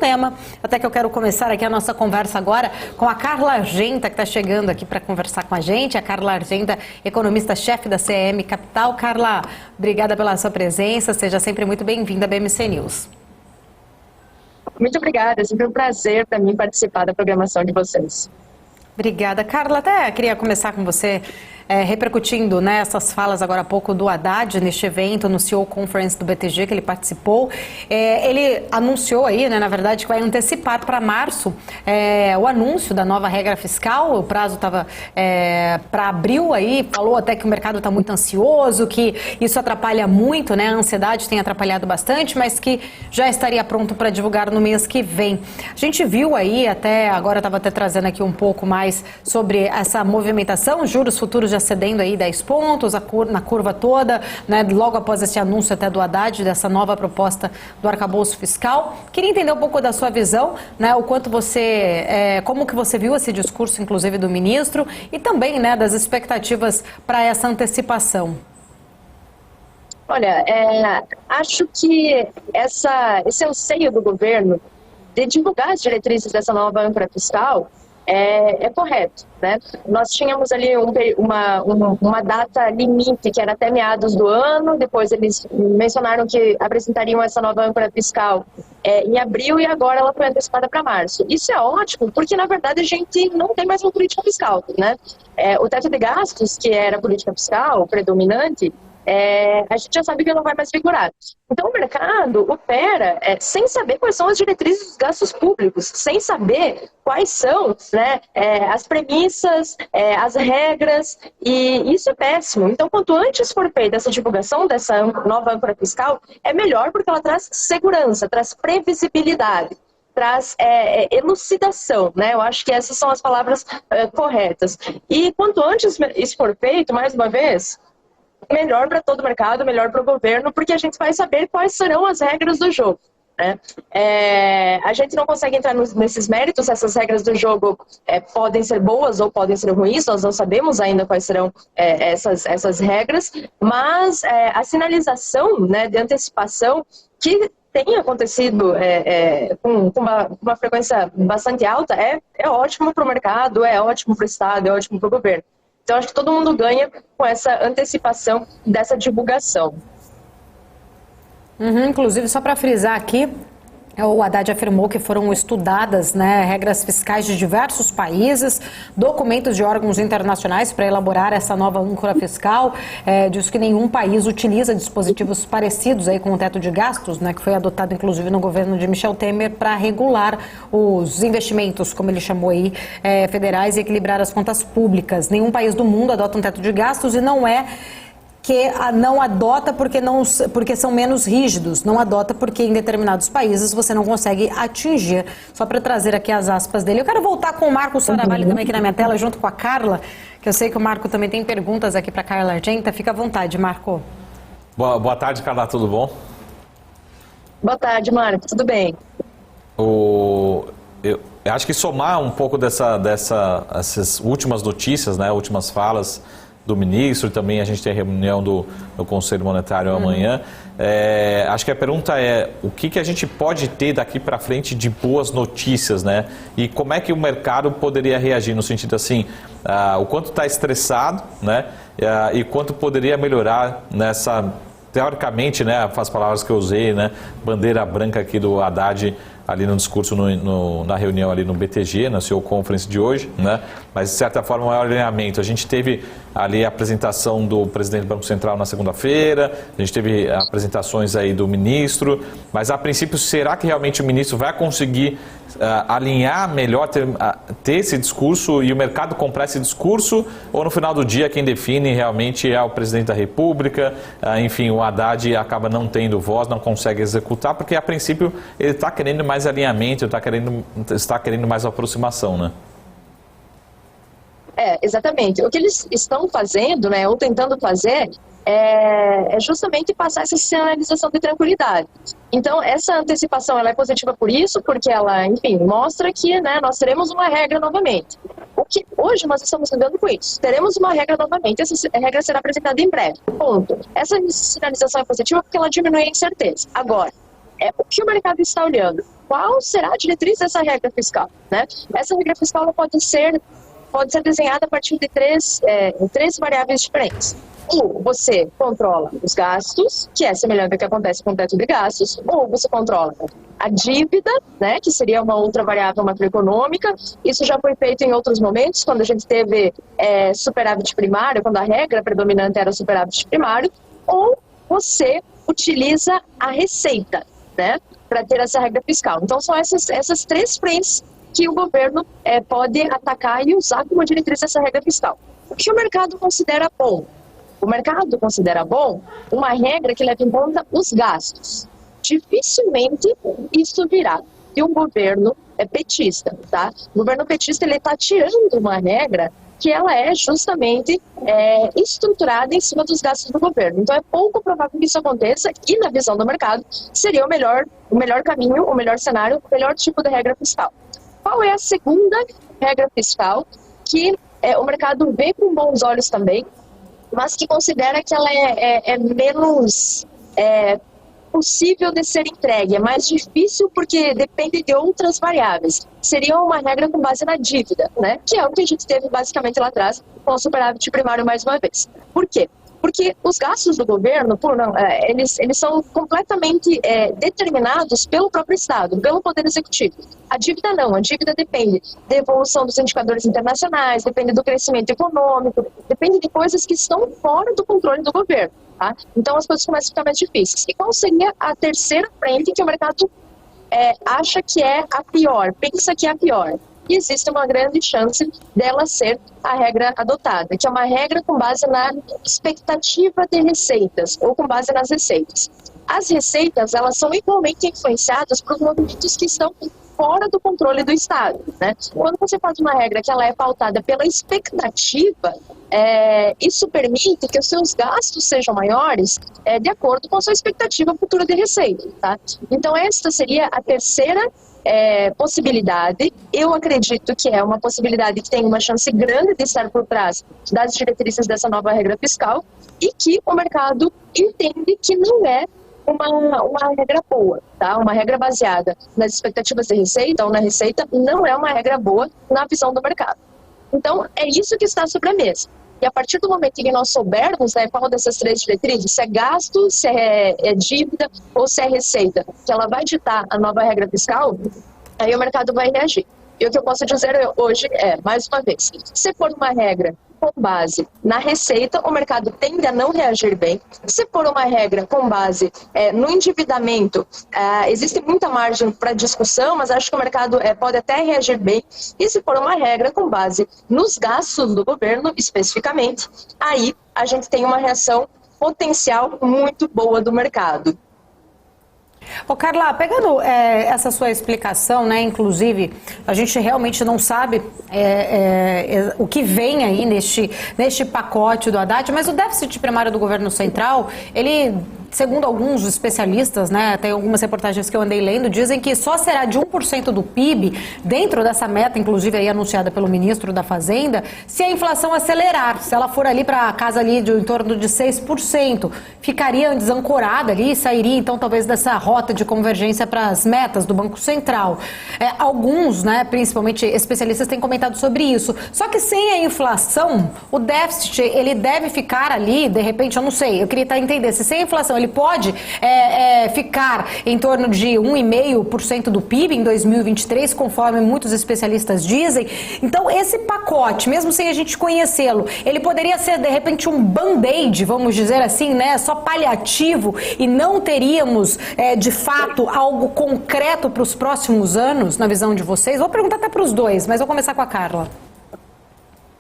tema, até que eu quero começar aqui a nossa conversa agora com a Carla Argenta, que está chegando aqui para conversar com a gente. A Carla Argenta, economista-chefe da CM Capital. Carla, obrigada pela sua presença, seja sempre muito bem-vinda à BMC News. Muito obrigada, é sempre um prazer para mim participar da programação de vocês. Obrigada. Carla, até queria começar com você repercutindo essas falas agora há pouco do Haddad neste evento, no CEO Conference do BTG que ele participou. Ele anunciou aí, na verdade, que vai antecipar para março o anúncio da nova regra fiscal. O prazo estava para abril aí, falou até que o mercado está muito ansioso, que isso atrapalha muito, a ansiedade tem atrapalhado bastante, mas que já estaria pronto para divulgar no mês que vem. A gente viu aí, até agora estava até trazendo aqui um pouco mais sobre essa movimentação, juros futuros já cedendo aí 10 pontos na curva toda, logo após esse anúncio até do Haddad, dessa nova proposta do arcabouço fiscal. Queria entender um pouco da sua visão, o quanto como que você viu esse discurso, inclusive, do ministro, e também, das expectativas para essa antecipação. Olha, acho que esse anseio do governo de divulgar as diretrizes dessa nova âncora fiscal é correto, Nós tínhamos ali uma data limite que era até meados do ano, depois eles mencionaram que apresentariam essa nova âncora fiscal em abril e agora ela foi antecipada para março. Isso é ótimo, porque na verdade a gente não tem mais uma política fiscal, O teto de gastos, que era a política fiscal predominante, a gente já sabe que não vai mais vigorar. Então o mercado opera sem saber quais são as diretrizes dos gastos públicos, sem saber quais são as premissas, as regras, e isso é péssimo. Então quanto antes for feita essa divulgação dessa nova âncora fiscal, é melhor, porque ela traz segurança, traz previsibilidade, traz elucidação, Eu acho que essas são as palavras corretas. E quanto antes isso for feito, mais uma vez, melhor para todo o mercado, melhor para o governo, porque a gente vai saber quais serão as regras do jogo. A gente não consegue entrar nesses méritos, essas regras do jogo podem ser boas ou podem ser ruins, nós não sabemos ainda quais serão essas regras, mas a sinalização de antecipação que tem acontecido com uma frequência bastante alta é ótimo para o mercado, é ótimo para o Estado, é ótimo para o governo. Então, acho que todo mundo ganha com essa antecipação dessa divulgação. Inclusive, só para frisar aqui, o Haddad afirmou que foram estudadas regras fiscais de diversos países, documentos de órgãos internacionais para elaborar essa nova âncora fiscal. Diz que nenhum país utiliza dispositivos parecidos aí com o teto de gastos, que foi adotado inclusive no governo de Michel Temer para regular os investimentos, como ele chamou aí, federais, e equilibrar as contas públicas. Nenhum país do mundo adota um teto de gastos, e não é que não adota porque são menos rígidos, não adota porque em determinados países você não consegue atingir. Só para trazer aqui as aspas dele. Eu quero voltar com o Marco Saravalli também aqui na minha tela, junto com a Carla, que eu sei que o Marco também tem perguntas aqui para a Carla Argenta. Fica à vontade, Marco. Boa tarde, Carla, tudo bom? Boa tarde, Marco, tudo bem? Eu acho que somar um pouco essas últimas notícias, últimas falas do ministro, e também a gente tem a reunião do Conselho Monetário amanhã. Acho que a pergunta é o que a gente pode ter daqui para frente de boas notícias, E como é que o mercado poderia reagir, no sentido assim, o quanto está estressado, e quanto poderia melhorar nessa, teoricamente, as palavras que eu usei, bandeira branca aqui do Haddad, ali no discurso, na reunião ali no BTG, na CEO Conference de hoje, Mas, de certa forma, o maior alinhamento. A gente teve ali a apresentação do presidente do Banco Central na segunda-feira, a gente teve apresentações aí do ministro, mas, a princípio, será que realmente o ministro vai conseguir alinhar melhor, ter esse discurso e o mercado comprar esse discurso, ou no final do dia quem define realmente é o presidente da República? Enfim, o Haddad acaba não tendo voz, não consegue executar, porque, a princípio, ele está querendo mais alinhamento, está querendo mais aproximação, Exatamente. O que eles estão fazendo, ou tentando fazer, é justamente passar essa sinalização de tranquilidade. Então, essa antecipação ela é positiva por isso, porque ela, enfim, mostra que nós teremos uma regra novamente. O que hoje nós estamos lidando com isso. Teremos uma regra novamente, essa regra será apresentada em breve. Ponto. Essa sinalização é positiva porque ela diminui a incerteza. Agora, o que o mercado está olhando? qual será a diretriz dessa regra fiscal, né? Essa regra fiscal ela pode ser desenhada a partir de três variáveis diferentes. Ou você controla os gastos, que é semelhante ao que acontece com o teto de gastos, ou você controla a dívida, né, que seria uma outra variável macroeconômica. Isso já foi feito em outros momentos, quando a gente teve superávit primário, quando a regra predominante era superávit primário, ou você utiliza a receita, né, para ter essa regra fiscal. Então são essas três frentes que o governo pode atacar e usar como diretriz essa regra fiscal. O que o mercado considera bom? O mercado considera bom uma regra que leva em conta os gastos. Dificilmente isso virá de um governo petista, tá? O governo petista ele está tirando uma regra que ela é justamente estruturada em cima dos gastos do governo. Então é pouco provável que isso aconteça e, na visão do mercado, seria o melhor caminho, o melhor cenário, o melhor tipo de regra fiscal. Qual é a segunda regra fiscal que o mercado vê com bons olhos também, mas que considera que ela é menos possível de ser entregue, é mais difícil porque depende de outras variáveis. Seria uma regra com base na dívida, né? Que é o que a gente teve basicamente lá atrás com o superávit primário mais uma vez. Por quê? Porque os gastos do governo, eles são completamente determinados pelo próprio Estado, pelo Poder Executivo. A dívida não, a dívida depende da evolução dos indicadores internacionais, depende do crescimento econômico, depende de coisas que estão fora do controle do governo. Tá? Então as coisas começam a ficar mais difíceis. E qual seria a terceira frente que o mercado acha que é a pior, pensa que é a pior? E existe uma grande chance dela ser a regra adotada, que é uma regra com base na expectativa de receitas, ou com base nas receitas. As receitas, elas são igualmente influenciadas por movimentos que estão fora do controle do Estado, né? Quando você faz uma regra que ela é pautada pela expectativa, isso permite que os seus gastos sejam maiores de acordo com a sua expectativa futura de receita, tá? Então esta seria a terceira possibilidade. Eu acredito que é uma possibilidade que tem uma chance grande de estar por trás das diretrizes dessa nova regra fiscal e que o mercado entende que não é uma regra boa, tá? Uma regra baseada nas expectativas de receita ou na receita não é uma regra boa na visão do mercado. Então, é isso que está sobre a mesa. E a partir do momento em que nós soubermos, né, qual dessas três diretrizes, se é gasto, se é dívida ou se é receita, que ela vai ditar a nova regra fiscal, aí o mercado vai reagir. E o que eu posso dizer hoje mais uma vez, se for uma regra com base na receita, o mercado tende a não reagir bem. Se for uma regra com base no endividamento, existe muita margem para discussão, mas acho que o mercado pode até reagir bem. E se for uma regra com base nos gastos do governo, especificamente, aí a gente tem uma reação potencial muito boa do mercado. Ô Carla, pegando essa sua explicação, né, inclusive, a gente realmente não sabe o que vem aí neste pacote do Haddad, mas o déficit primário do governo central, ele, segundo alguns especialistas, né, tem algumas reportagens que eu andei lendo, dizem que só será de 1% do PIB, dentro dessa meta, inclusive aí anunciada pelo ministro da Fazenda, se a inflação acelerar, se ela for ali para a casa ali em torno de 6%, ficaria desancorada ali e sairia então talvez dessa rota de convergência para as metas do Banco Central. Alguns, né, principalmente especialistas, têm comentado sobre isso. Só que sem a inflação, o déficit, ele deve ficar ali, de repente, eu não sei, eu queria entender se sem a inflação ele pode ficar em torno de 1,5% do PIB em 2023, conforme muitos especialistas dizem. Então, esse pacote, mesmo sem a gente conhecê-lo, ele poderia ser, de repente, um band-aid, vamos dizer assim, né, só paliativo, e não teríamos, de fato, algo concreto para os próximos anos, na visão de vocês? Vou perguntar até para os dois, mas vou começar com a Carla.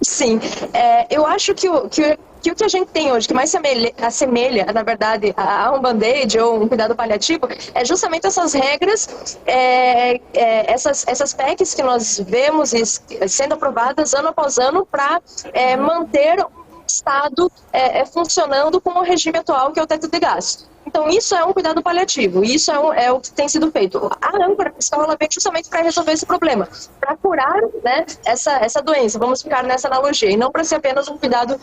Sim, eu acho que o que a gente tem hoje, que mais se assemelha, na verdade, a um band-aid ou um cuidado paliativo, é justamente essas regras, essas PECs que nós vemos sendo aprovadas ano após ano para manter o Estado funcionando com o regime atual, que é o teto de gastos. Então, isso é um cuidado paliativo, isso é o que tem sido feito. A âncora fiscal ela vem justamente para resolver esse problema, para curar, né, essa doença, vamos ficar nessa analogia, e não para ser apenas um cuidado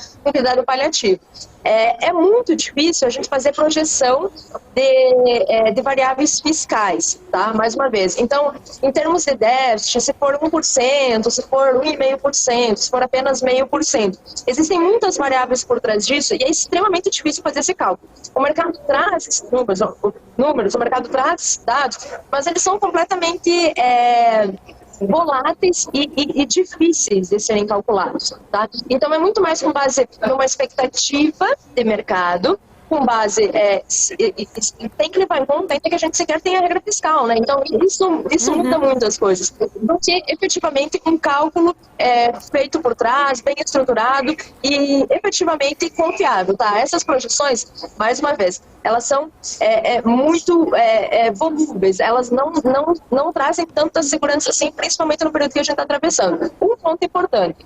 paliativo. É muito difícil a gente fazer projeção de variáveis fiscais, tá? Mais uma vez. Então, em termos de déficit, se for 1%, se for 1,5%, se for apenas 0,5%, existem muitas variáveis por trás disso e é extremamente difícil fazer esse cálculo. O mercado traz esses números, o mercado traz dados, mas eles são completamente voláteis e difíceis de serem calculados, tá? Então é muito mais com base numa expectativa de mercado, com base, tem que levar em conta que a gente sequer tem a regra fiscal, né? Então isso muda muitas coisas, do que efetivamente um cálculo feito por trás, bem estruturado e efetivamente confiável, tá? Essas projeções, mais uma vez, elas são muito volúveis, elas não trazem tanta segurança assim, principalmente no período que a gente está atravessando. Um ponto importante,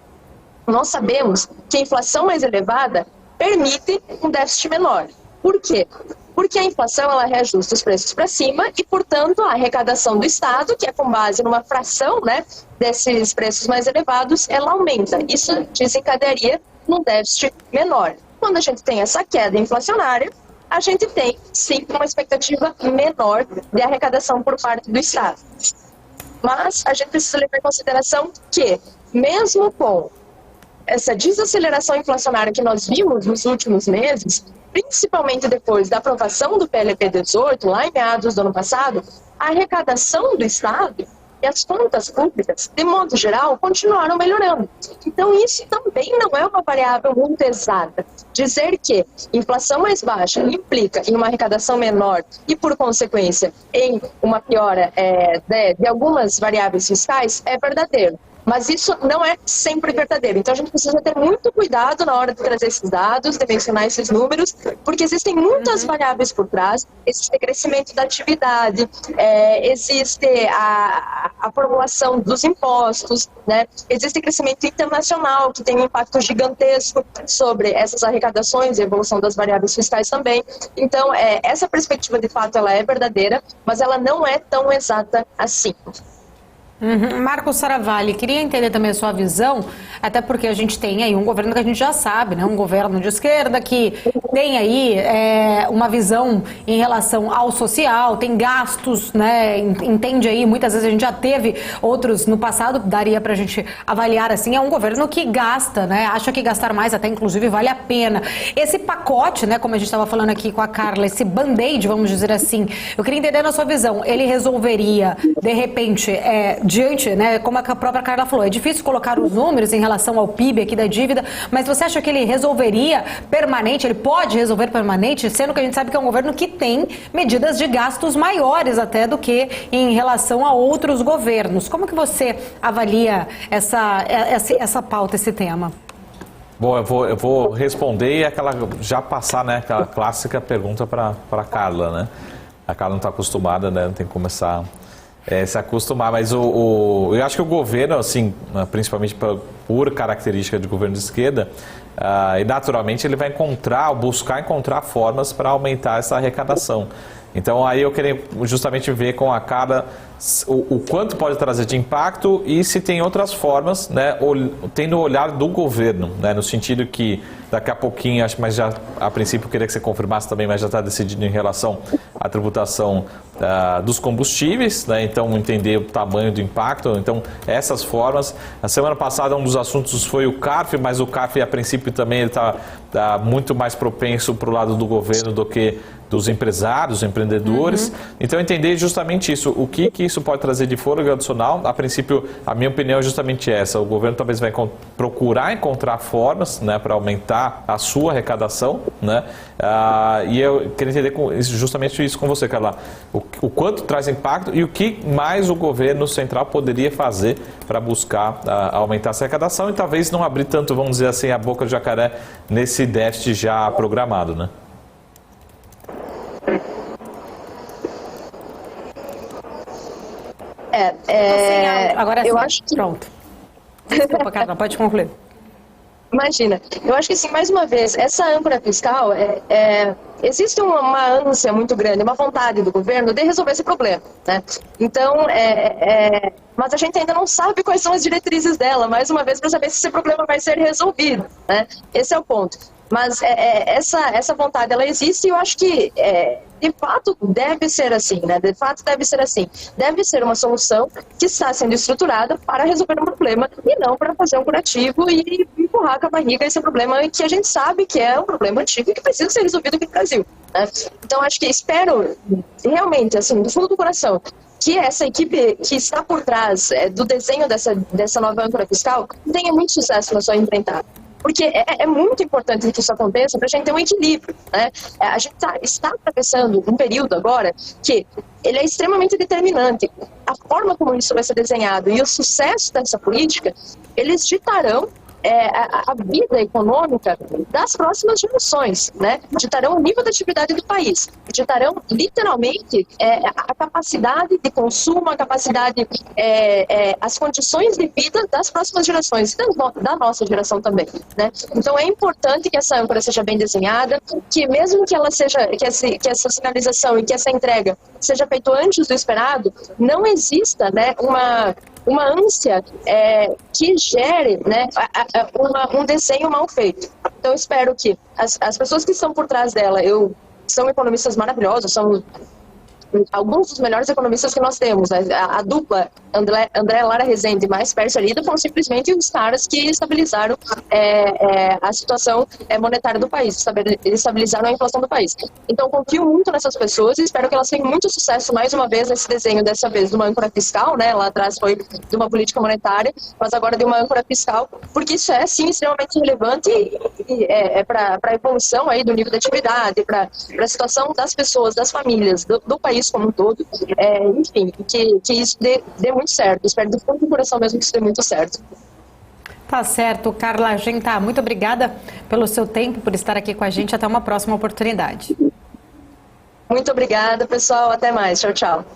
nós sabemos que a inflação mais elevada permite um déficit menor. Por quê? Porque a inflação ela reajusta os preços para cima e, portanto, a arrecadação do Estado, que é com base numa fração, né, desses preços mais elevados, ela aumenta. Isso desencadearia num déficit menor. Quando a gente tem essa queda inflacionária, a gente tem, sim, uma expectativa menor de arrecadação por parte do Estado. Mas a gente precisa levar em consideração que, mesmo com essa desaceleração inflacionária que nós vimos nos últimos meses, principalmente depois da aprovação do PLP 18, lá em meados do ano passado, a arrecadação do Estado e as contas públicas, de modo geral, continuaram melhorando. Então, isso também não é uma variável muito exata. Dizer que inflação mais baixa implica em uma arrecadação menor e, por consequência, em uma piora de algumas variáveis fiscais é verdadeiro. Mas isso não é sempre verdadeiro. Então, a gente precisa ter muito cuidado na hora de trazer esses dados, de mencionar esses números, porque existem muitas variáveis por trás. Existe crescimento da atividade, existe a formulação dos impostos, né? Existe crescimento internacional, que tem um impacto gigantesco sobre essas arrecadações e a evolução das variáveis fiscais também. Então, essa perspectiva, de fato, ela é verdadeira, mas ela não é tão exata assim. Marcos Saravalli, queria entender também a sua visão, até porque a gente tem aí um governo que a gente já sabe, né? Um governo de esquerda que tem aí uma visão em relação ao social, tem gastos, né? Entende aí, muitas vezes a gente já teve outros no passado, daria pra gente avaliar assim, é um governo que gasta, né? Acha que gastar mais até inclusive vale a pena. Esse pacote, né, como a gente estava falando aqui com a Carla, esse band-aid, vamos dizer assim, eu queria entender na sua visão, ele resolveria, de repente, diante, né, como a própria Carla falou, é difícil colocar os números em relação ao PIB aqui da dívida, mas você acha que ele resolveria permanente, ele pode resolver permanente, sendo que a gente sabe que é um governo que tem medidas de gastos maiores até do que em relação a outros governos. Como que você avalia essa pauta, esse tema? Bom, eu vou responder e já passar, né, aquela clássica pergunta para a Carla, né? A Carla não está acostumada, né? Tem que começar se acostumar, mas eu acho que o governo, assim, principalmente por característica de governo de esquerda, e naturalmente ele vai buscar encontrar formas para aumentar essa arrecadação. Então aí eu queria justamente ver com a Carla o quanto pode trazer de impacto e se tem outras formas, né, tendo o olhar do governo, né, no sentido que daqui a pouquinho, acho, mas já a princípio eu queria que você confirmasse também, mas já está decidido em relação à tributação dos combustíveis, né, então entender o tamanho do impacto, então essas formas. Na semana passada um dos assuntos foi o CARF, mas o CARF a princípio também está muito mais propenso para o lado do governo do que dos empresários, empreendedores. Então entender justamente isso, o que isso pode trazer de fôlego adicional. A princípio, a minha opinião é justamente essa, o governo talvez vai procurar encontrar formas, né, para aumentar a sua arrecadação, né, e eu queria entender justamente isso com você, Carla, o quanto traz impacto e o que mais o governo central poderia fazer para buscar aumentar essa arrecadação e talvez não abrir tanto, vamos dizer assim, a boca do jacaré nesse déficit já programado, né? Agora eu sim. acho que... Pronto. Desculpa, Carla, pode concluir. Imagina, eu acho que assim, mais uma vez, essa âncora fiscal existe uma ânsia muito grande, uma vontade do governo de resolver esse problema, né? Então, mas a gente ainda não sabe quais são as diretrizes dela, mais uma vez, para saber se esse problema vai ser resolvido, né? Esse é o ponto. Mas essa vontade, ela existe, e eu acho que, de fato, deve ser assim, né? De fato, deve ser assim. Deve ser uma solução que está sendo estruturada para resolver um problema e não para fazer um curativo e empurrar com a barriga esse problema que a gente sabe que é um problema antigo e que precisa ser resolvido aqui no Brasil, né? Então, acho que espero, realmente, assim, do fundo do coração, que essa equipe que está por trás do desenho dessa nova âncora fiscal tenha muito sucesso na sua empreitada. Porque é muito importante que isso aconteça para a gente ter um equilíbrio, né? A gente está atravessando um período agora que ele é extremamente determinante. A forma como isso vai ser desenhado e o sucesso dessa política, eles ditarão a vida econômica das próximas gerações, né? Ditarão o nível de atividade do país, ditarão literalmente a capacidade de consumo, a capacidade, as condições de vida das próximas gerações, da nossa geração também, né? Então é importante que essa âncora seja bem desenhada, que mesmo que ela seja, que essa sinalização e que essa entrega seja feita antes do esperado, não exista, né, uma ânsia que gere, né, um desenho mal feito. Então, eu espero que as pessoas que estão por trás dela são economistas maravilhosos, são alguns dos melhores economistas que nós temos, né? A dupla André Lara Rezende mais Pércio Arida foram simplesmente os caras que estabilizaram a situação monetária do país, estabilizaram a inflação do país. Então, confio muito nessas pessoas e espero que elas tenham muito sucesso mais uma vez nesse desenho, dessa vez de uma âncora fiscal, né? Lá atrás foi de uma política monetária, mas agora de uma âncora fiscal, porque isso é, sim, extremamente relevante para a evolução aí do nível de atividade, para a situação das pessoas, das famílias, do país como um todo, enfim, que isso dê muito certo. Espero do fundo do coração mesmo que isso dê muito certo. Tá certo, Carla Gentá, muito obrigada pelo seu tempo, por estar aqui com a gente. Até uma próxima oportunidade. Muito obrigada, pessoal. Até mais. Tchau, tchau.